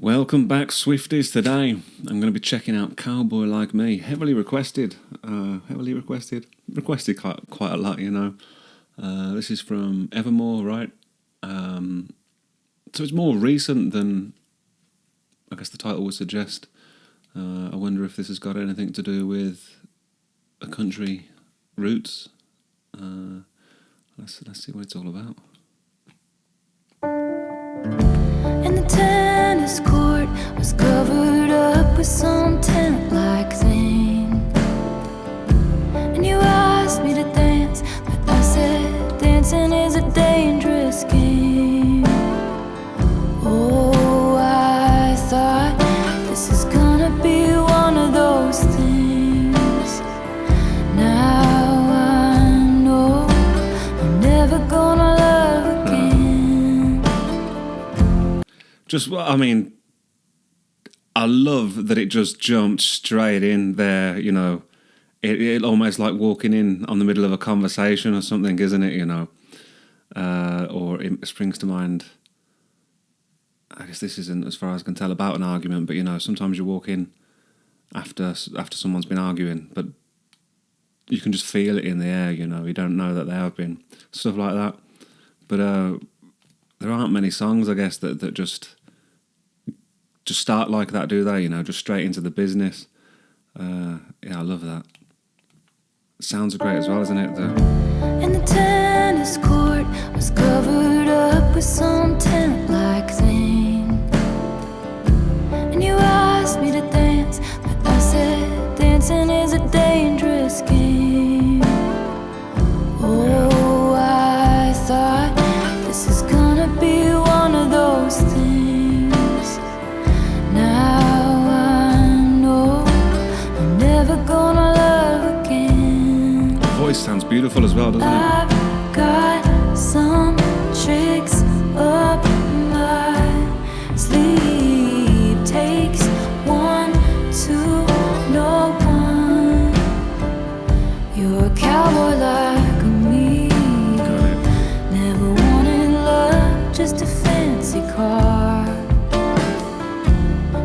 Welcome back, Swifties. Today I'm going to be checking out Cowboy Like Me. Heavily requested. Requested quite a lot, you know. This is from Evermore, right? So it's more recent than I guess the title would suggest. I wonder if this has got anything to do with a country roots. Let's see what it's all about. And the tennis court was covered up with some tent-like thing. And you asked me to dance, but I said dancing is a dangerous game. Oh, I thought this is gonna be one of those things. Now I know I'm never gonna love again. I love that it just jumped straight in there, you know. It almost like walking in on the middle of a conversation or something, isn't it, you know? Or it springs to mind, I guess this isn't, as far as I can tell, about an argument, but, you know, sometimes you walk in after someone's been arguing, but you can just feel it in the air, you know. You don't know that they have been. Stuff like that. But there aren't many songs, I guess, that just start like that, do they? You know, just straight into the business. Yeah, I love that. It sounds great as well, isn't it? And the tennis court was covered up with some tent-like thing. And you asked me to dance, but I said dancing is a dangerous game. Oh, I thought this is gonna be one of those things. Now I know I'm never gonna love again. The voice sounds beautiful as well, doesn't it? I've got some tricks up my sleeve. Takes one to know one. You're a cowboy like me. Got it. Never wanted love, just a fancy car.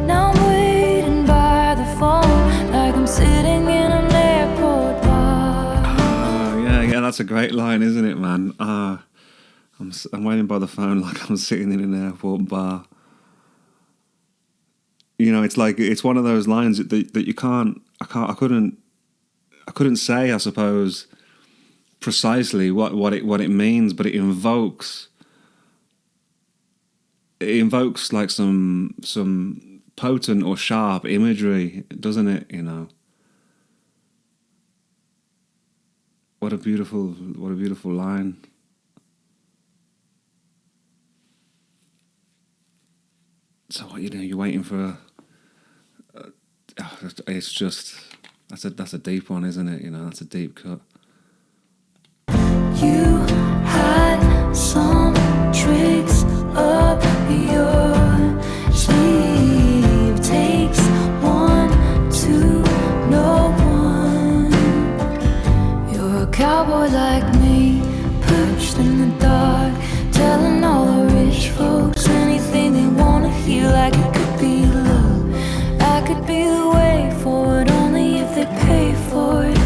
Now I'm waiting by the phone like I'm sitting in an airport bar. Yeah, that's a great line, isn't it, man? I'm waiting by the phone like I'm sitting in an airport bar. You know, it's one of those lines that you I couldn't say, I suppose, precisely what it means, but it invokes like some potent or sharp imagery, doesn't it? You know. What a beautiful line. So what you do? You're waiting for it's just that's a deep one, isn't it? You know, that's a deep cut. You had some tricks up your sleeve. Takes one to know one. You're a cowboy like me, perched in the dark, telling all the rich folks anything they wanna hear, like it could be love. I could be the way forward, only if they pay for it.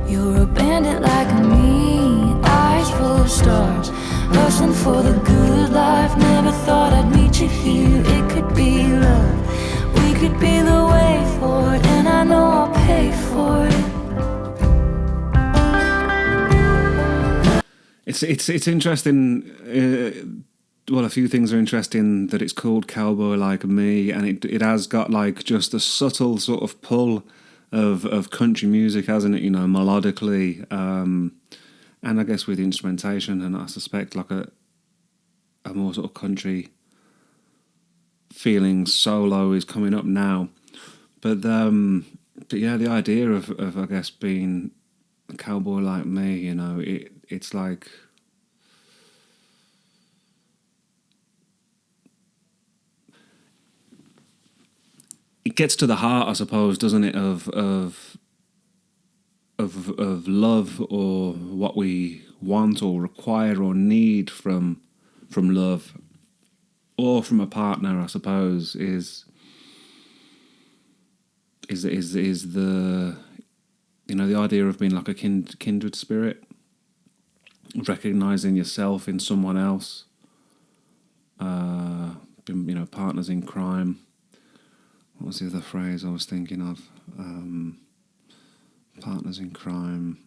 You're a bandit like me, eyes full of stars, hustling for the good life. Never thought I'd meet you here. It could be love, we could be the way forward, and I know I'll pay for it. It's interesting. Well, a few things are interesting, that it's called Cowboy Like Me, and it has got like just a subtle sort of pull of country music, hasn't it? You know, melodically, and I guess with instrumentation, and I suspect like a more sort of country feeling solo is coming up now. But yeah, the idea of I guess being a cowboy like me, you know, it's like. It gets to the heart, I suppose, doesn't it, of love, or what we want or require or need from love, or from a partner, I suppose, is the, you know, the idea of being like a kindred spirit, recognizing yourself in someone else. You know, partners in crime. What was the other phrase I was thinking of? Partners in crime.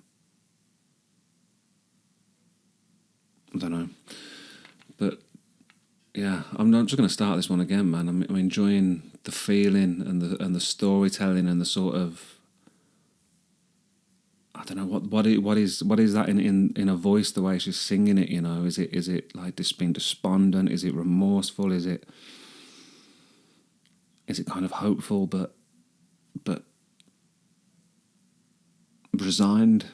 I don't know, but yeah, I'm not just going to start this one again, man. I'm enjoying the feeling and the storytelling and the sort of, I don't know what is that in a voice, the way she's singing it. You know, is it like just being despondent? Is it remorseful? Is it kind of hopeful but resigned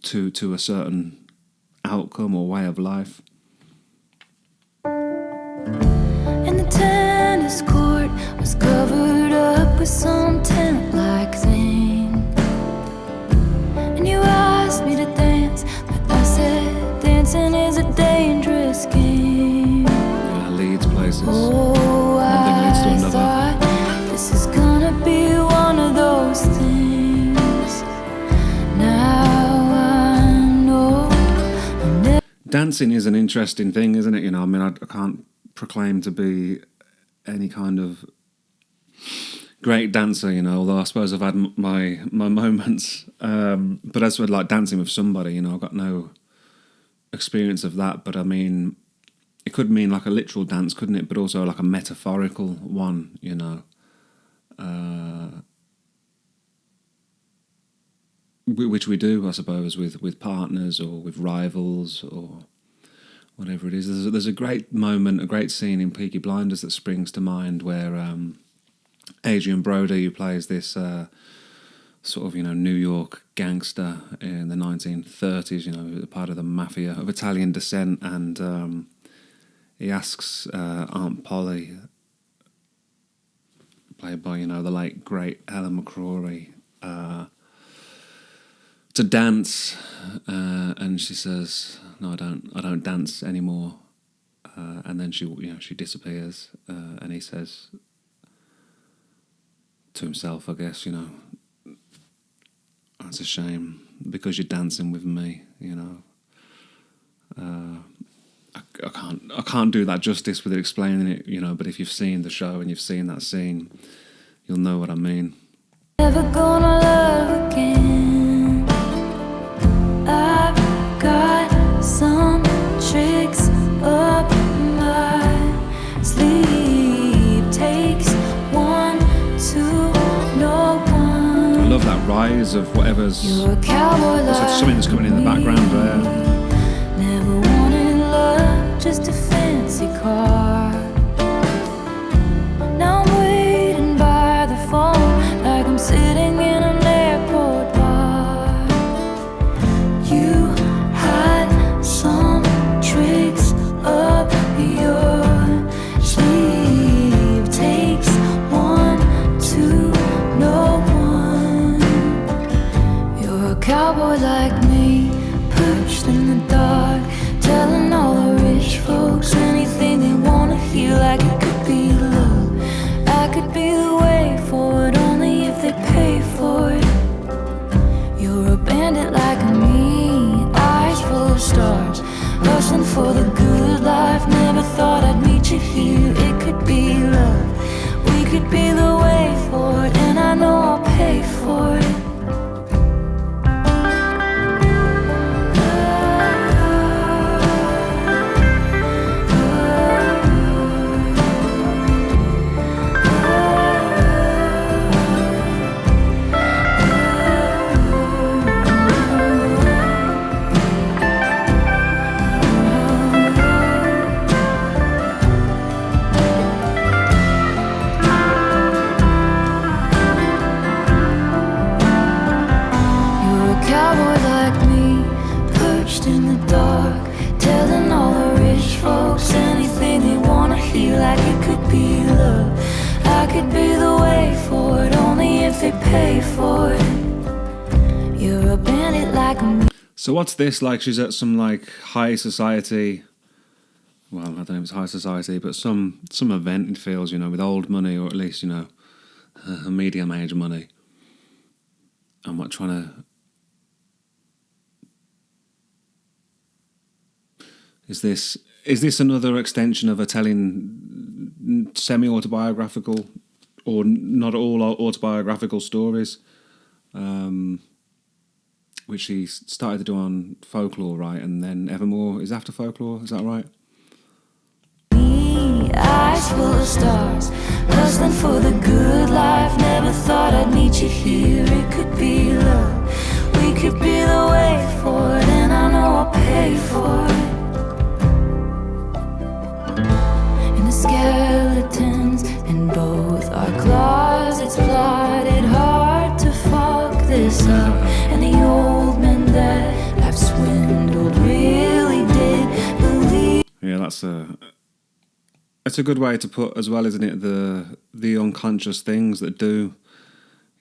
to a certain outcome or way of life? And the tennis court was covered up with some tent-like thing. And you asked me to dance, but I said dancing is a dangerous game. Yeah, leads places. Oh, One thing leads to I another. thought this is gonna be one of those things. Now I know I'm never. Dancing is an interesting thing, isn't it? You know, I mean, I can't proclaim to be any kind of great dancer, you know, although I suppose I've had my moments. But as for like dancing with somebody, you know, I've got no experience of that. But I mean, it could mean like a literal dance, couldn't it? But also like a metaphorical one, you know. Which we do, I suppose, with partners or with rivals or whatever it is. There's a great moment, a great scene in Peaky Blinders that springs to mind where Adrian Brody, who plays this sort of, you know, New York gangster in the 1930s, you know, part of the mafia of Italian descent, and he asks Aunt Polly, played by, you know, the late great Ellen McCrory, to dance, and she says, "No, I don't dance anymore." And then she disappears, and he says to himself, I guess, you know, "That's a shame because you're dancing with me." You know, I can't do that justice with explaining it, you know. But if you've seen the show and you've seen that scene, you'll know what I mean. Never gonna love again. I've got some tricks up my sleeve. Takes one to know one. I love that rise of whatever's. You're a cowboy There's like something that's coming in the background there. never wanted love, just a fancy car. Now I'm waiting by the phone like I'm sitting in an airport bar. You had some tricks up your sleeve. Takes one to know one. You're a cowboy like me, perched in the dark, telling all the rich folks anything they wanna hear, like it could be love. I could be the way forward, only if they pay for it. You're a bandit like me, eyes full of stars, hustling for the good life. Never thought I'd meet you here. It could be love, we could be the way forward, and I know I'll pay for it. Like it could be love, I could be the way forward, only if they pay for it. You're a bandit like me. So what's this like? She's at some like high society well, I don't know if it's high society, but some event it feels, with old money, or at least, medium age money. I'm not trying to. Is this another extension of a telling semi-autobiographical or not all autobiographical stories, which he started to do on Folklore, right? And then Evermore is after Folklore, is that right? Eyes full of stars, hustling for the good life. Never thought I'd meet you here. It could be love, we could be the way for it, and I know I'll pay for it. And the skeletons in both our closets plotted hard to fuck this up, and the old men that I've swindled really did believe. Yeah, that's a good way to put as well, isn't it? The unconscious things that do,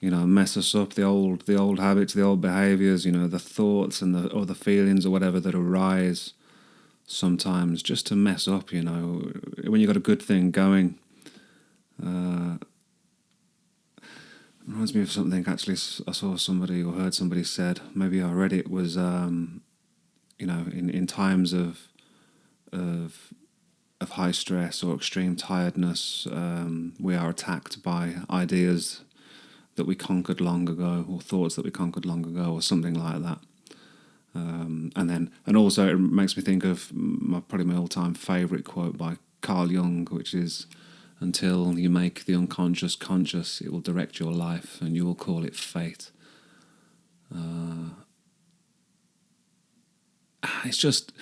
mess us up, the old habits, the old behaviours, the thoughts and the feelings or whatever that arise sometimes just to mess up, when you got a good thing going. Reminds me of something actually I saw somebody or heard somebody said, maybe I read it, was in times of high stress or extreme tiredness, we are attacked by ideas that we conquered long ago, or thoughts that we conquered long ago, or something like that. And also it makes me think of probably my all-time favourite quote by Carl Jung, which is, "Until you make the unconscious conscious, it will direct your life, and you will call it fate." It's just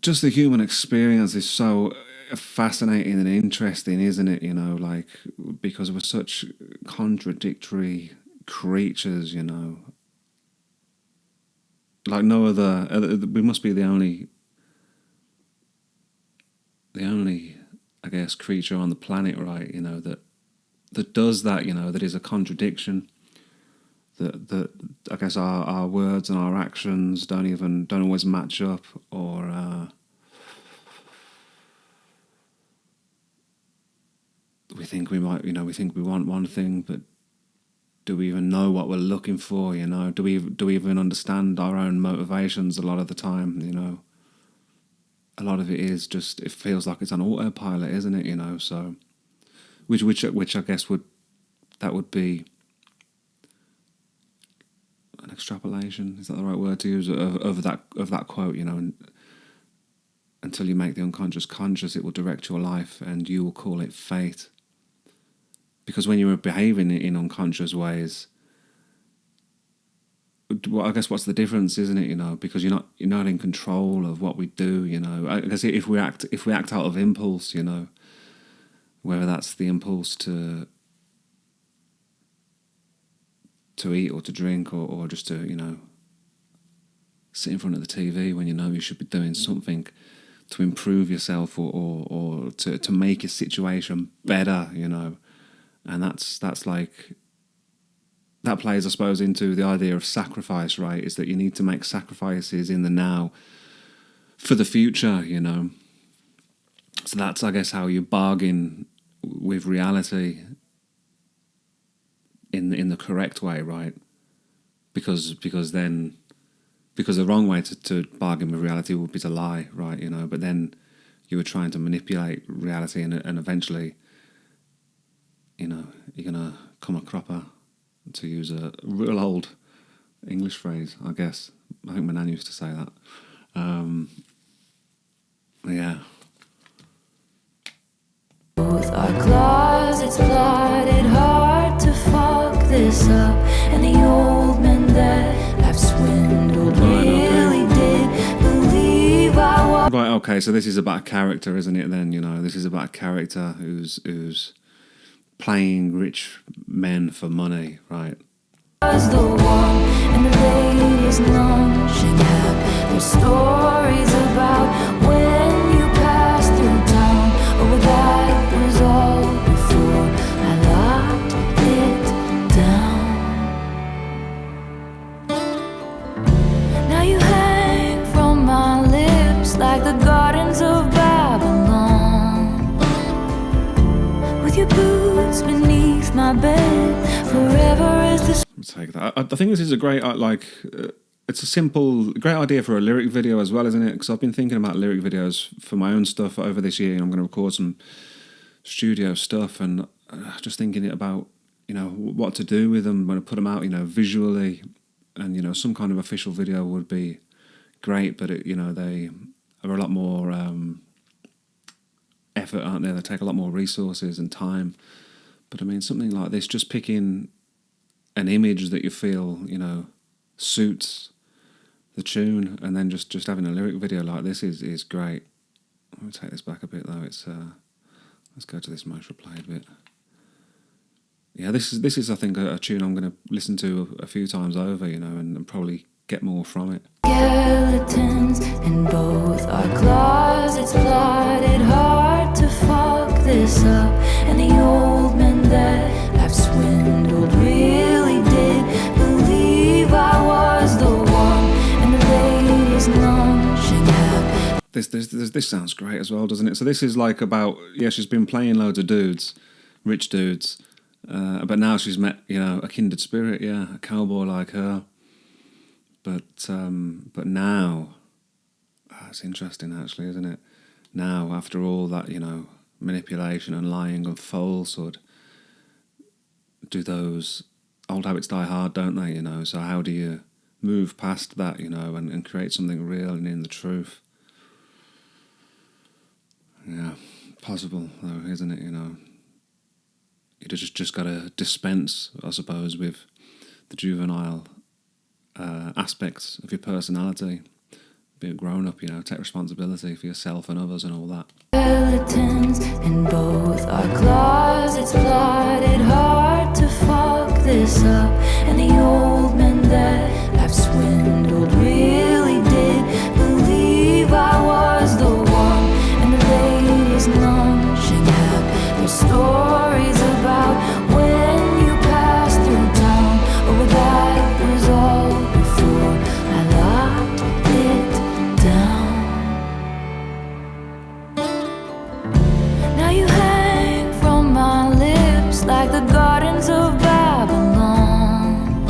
the human experience is so fascinating and interesting, isn't it? Because we're such contradictory creatures, like no other. We must be the only, I guess, creature on the planet, right? That does that. That is a contradiction. That I guess our words and our actions don't always match up, or we think we might, we think we want one thing, but do we even know what we're looking for? Do we even understand our own motivations a lot of the time? A lot of it is just, it feels like it's on autopilot, isn't it? So which I guess would be an extrapolation, is that the right word to use, of that quote, until you make the unconscious conscious, it will direct your life, and you will call it fate. Because when you're behaving in unconscious ways, well, I guess what's the difference, isn't it? Because you're not in control of what we do. I guess if we act out of impulse, whether that's the impulse to eat or to drink, or just to sit in front of the TV when you should be doing something to improve yourself, or to make your situation better, and that's like, that plays, I suppose, into the idea of sacrifice, right? Is that you need to make sacrifices in the now for the future, So that's, I guess, how you bargain with reality in the correct way, right? Because the wrong way to bargain with reality would be to lie, right? But then you were trying to manipulate reality, and eventually, you're gonna come a cropper, to use a real old English phrase, I guess. I think my nan used to say that. Yeah. Both our closets plotted hard to fuck this up, and the old men that I've swindled really did believe I was. Right, okay, so this is about a character, isn't it then? This is about a character who's playing rich men for money, right? Was the one, and the ladies lunching have their stories about when you passed through town. Oh, that was all before I locked it down. Now you hang from my lips like the garden. your boots beneath my bed. Forever is the I'll take that. I think this is a great, it's a simple, great idea for a lyric video as well, isn't it? Because I've been thinking about lyric videos for my own stuff over this year, and I'm going to record some studio stuff, and just thinking about, what to do with them when I put them out, visually, and, some kind of official video would be great, but, they are a lot more effort, aren't they? They take a lot more resources and time. But, I mean, something like this, just picking an image that you feel, suits the tune, and then just having a lyric video like this is great. I'm going to take this back a bit, though. It's let's go to this most replayed bit. Yeah, this is I think a tune I'm going to listen to a few times over, and probably get more from it. skeletons in both our closets, plotted hard to fuck this up. And the old men that I've swindled really did believe I was the one. And the ladies lunching up. This sounds great as well, doesn't it? So this is like about, she's been playing loads of dudes, rich dudes, but now she's met, a kindred spirit, a cowboy like her. But now, it's interesting actually, isn't it? Now, after all that, manipulation and lying and falsehood, do those old habits die hard, don't they? So how do you move past that, and create something real and in the truth? Yeah, possible though, isn't it? You just got to dispense, I suppose, with the juvenile aspects of your personality. Be a grown up, take responsibility for yourself and others and all that. Skeletons in both our closets, plotted hard to fuck this up. And the old men that I've swindled really did believe I was the one. And the ladies lunching have their stories about when you passed through town. Oh, that was all before I locked it down. Now you hang from my lips like the gardens of Babylon,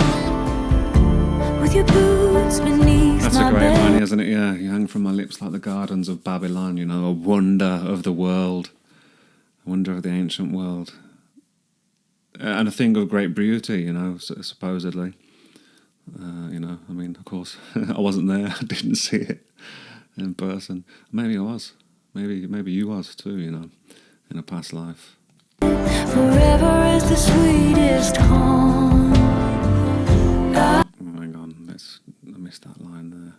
with your boots beneath That's my a great bed. line, isn't it? Yeah, you hang from my lips like the gardens of Babylon, a wonder of the world, a wonder of the ancient world, and a thing of great beauty, supposedly. I mean, of course, I wasn't there, I didn't see it in person. Maybe I was, maybe you was too, in a past life. Forever is the sweetest calm. Oh, hang on, I missed that line there.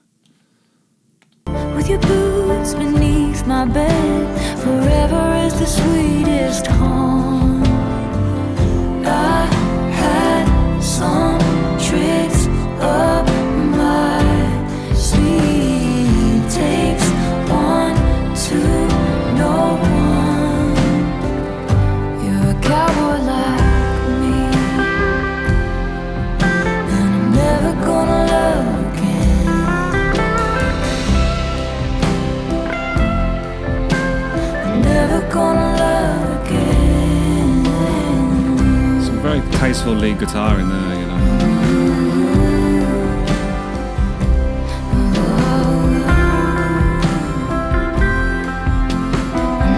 With your boots beneath my bed, forever is the sweetest calm. I had some tricks up my sleeve. Takes one to know one. You're a cowboy like me, and I'm never gonna love again. I'm never gonna love again. Some very tasteful lead guitar in there, I'm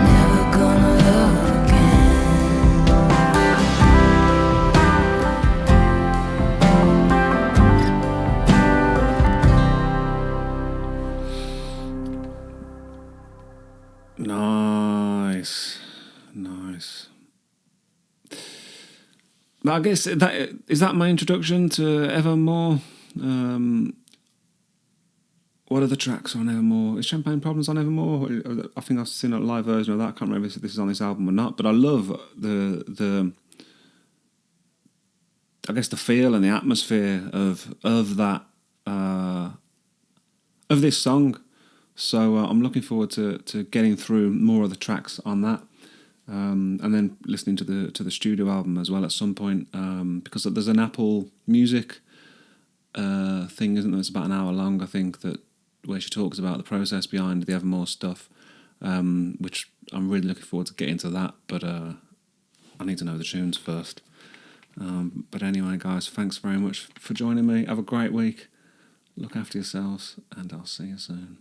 never gonna love again. Nice. But I guess that my introduction to Evermore. What are the tracks on Evermore? Is Champagne Problems on Evermore? I think I've seen a live version of that. I can't remember if this is on this album or not. But I love the I guess the feel and the atmosphere of that of this song. So I'm looking forward to getting through more of the tracks on that, and then listening to the studio album as well at some point, because there's an Apple Music thing, isn't there? It's about an hour long, I think, where she talks about the process behind the Evermore stuff, which I'm really looking forward to getting to that. But I need to know the tunes first. But anyway, guys, thanks very much for joining me. Have a great week. Look after yourselves, and I'll see you soon.